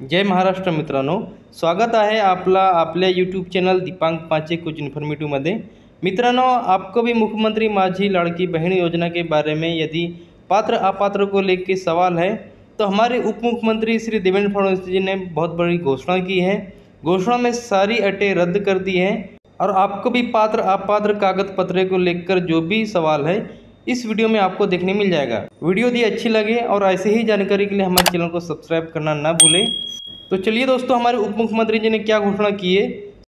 जय महाराष्ट्र मित्रांनो, स्वागत आहे आपल्या यूट्यूब चॅनल दिपांक पांचे कुछ इन्फॉर्मेटिव्हमध्ये। मित्रांनो, आपको भी मुख्यमंत्री माझी लाड़की बहन योजना के बारे में यदि पात्र अपात्र को लेकर सवाल है तो हमारे उप मुख्यमंत्री श्री देवेंद्र फडणवीस जी ने बहुत बड़ी घोषणा की है। घोषणा में सारी अटें रद्द कर दी है और आपको भी पात्र अपात्र कागज पत्र को लेकर जो भी सवाल है इस वीडियो में आपको देखने मिल जाएगा। वीडियो यदि अच्छी लगे और ऐसे ही जानकारी के लिए हमारे चैनल को सब्सक्राइब करना ना भूलें। तो चलिए दोस्तों, हमारे उप मुख्यमंत्री जी ने क्या घोषणा की है।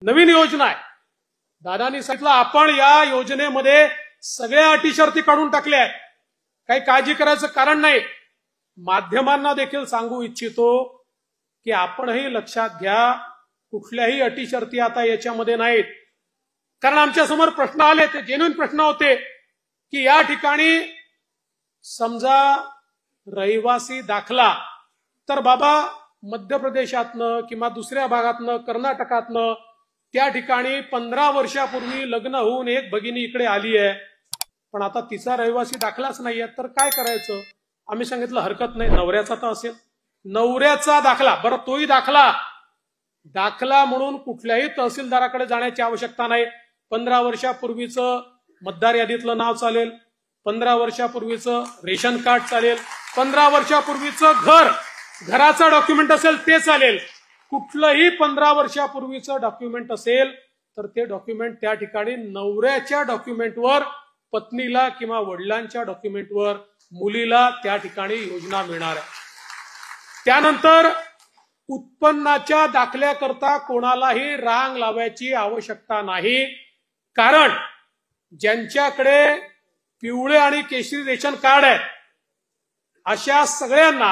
नवीन योजना आहे। दादांनी सांगितलं आपण या योजनेमध्ये सगळ्या अटी शर्ती काढून टाकल्या आहेत, काही काळजी करायचं कारण नाही। माध्यमांना देखील सांगू इच्छितो की आपणही लक्षात घ्या, कुठल्याही अटी शर्ती आता याच्यामध्ये नाहीत। कारण आमच्या समोर प्रश्न आले, ते जेन्युइन प्रश्न होते की या ठिकाणी समजा रहिवासी दाखला तर बाबा मध्य प्रदेशातनं किंवा दुसऱ्या भागातनं कर्नाटकातनं त्या ठिकाणी 15 वर्षापूर्वी लग्न होऊन एक भगिनी इकडे आली आहे, पण आता तिचा रहिवासी दाखलाच नाहीये, तर काय करायचं। आम्ही सांगितलं हरकत नाही, नवऱ्याचा तर असेल, नवऱ्याचा दाखला, बरं तोही दाखला म्हणून कुठल्याही तहसीलदाराकडे जाण्याची आवश्यकता नाही। 15 वर्षापूर्वीचं मतदार यादीतलं नाव चालेल, 15 वर्षापूर्वीचं रेशन कार्ड चालेल, 15 वर्षापूर्वीचं घराचा डॉक्युमेंट असेल ते चालेल। कुठलंही 15 वर्षापूर्वीचं डॉक्युमेंट असेल तर ते डॉक्युमेंट त्या ठिकाणी नवऱ्याच्या डॉक्युमेंटवर, पत्नीला किंवा वडिलांच्या डॉक्युमेंटवर मुलीला त्या ठिकाणी योजना मिळणार आहे। त्यानंतर उत्पन्नाच्या दाखल्याकरता कोणालाही रांग लावायची आवश्यकता नाही, कारण ज्यांच्याकडे पिवळे आणि केशरी रेशन कार्ड आहे अशा सगळ्यांना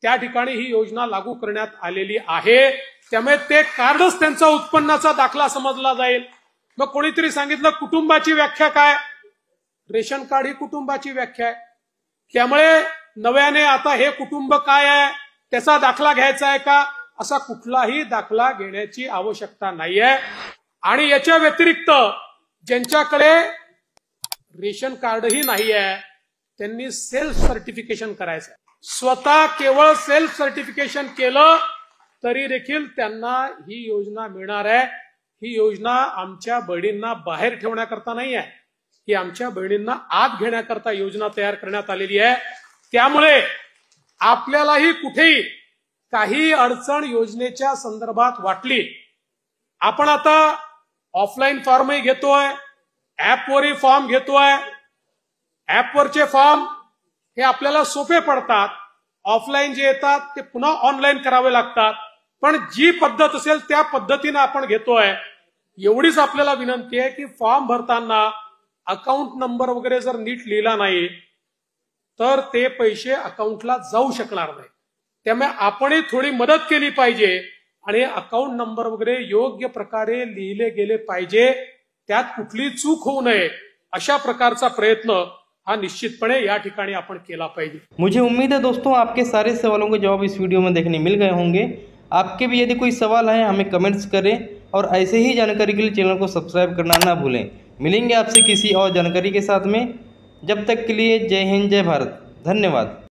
त्या ठिकाणी ही योजना लागू करण्यात आलेली आहे। त्यामुळे ते कार्डच त्यांचा उत्पन्नाचा दाखला समजला जाईल। मग कोणीतरी सांगितलं कुटुंबाची व्याख्या काय, रेशन कार्ड ही कुटुंबाची व्याख्या आहे। त्यामुळे नव्याने आता हे कुटुंब काय आहे त्याचा दाखला घ्यायचा आहे का, असा कुठलाही दाखला घेण्याची आवश्यकता नाहीये। आणि याच्या व्यतिरिक्त ज्यांच्याकडे रेशन कार्डही नाही आहे त्यांनी सेल्फ सर्टिफिकेशन करायचं आहे। स्वतः केवळ सेल्फ सर्टिफिकेशन केलं तरी देखील त्यांना ही योजना मिळणार आहे। ही योजना आमच्या बहिणींना बाहेर ठेवण्याकरता नाही आहे, ही आमच्या बहिणींना आत घेण्याकरता योजना तयार करण्यात आलेली आहे। त्यामुळे आपल्यालाही कुठेही काही अडचण योजनेच्या संदर्भात वाटली, आपण आता ऑफलाईन फॉर्मही घेतोय, ऍपवरही फॉर्म घेतोय। ऍपवरचे फॉर्म हे आपल्याला सोपे पडतात, ऑफलाईन जे येतात ते पुन्हा ऑनलाईन करावे लागतात, पण जी पद्धत असेल त्या पद्धतीने आपण घेतोय। एवढीच आपल्याला विनंती आहे की फॉर्म भरताना अकाउंट नंबर वगैरे जर नीट लिहिला नाही तर ते पैसे अकाउंटला जाऊ शकणार नाही। त्यामुळे आपणही थोडी मदत केली पाहिजे आणि अकाउंट नंबर वगैरे योग्य प्रकारे लिहिले गेले पाहिजे, त्यात कुठली चूक होऊ नये अशा प्रकारचा प्रयत्न हा निश्चितपणे या ठिकाणी आपण केला पाहिजे। मुझे उम्मीद है दोस्तों आपके सारे सवालों के जवाब इस वीडियो में देखने मिल गए होंगे। आपके भी यदि कोई सवाल है हमें कमेंट्स करें और ऐसे ही जानकारी के लिए चैनल को सब्सक्राइब करना ना भूलें। मिलेंगे आपसे किसी और जानकारी के साथ में, जब तक के लिए जय हिंद जय भारत, धन्यवाद।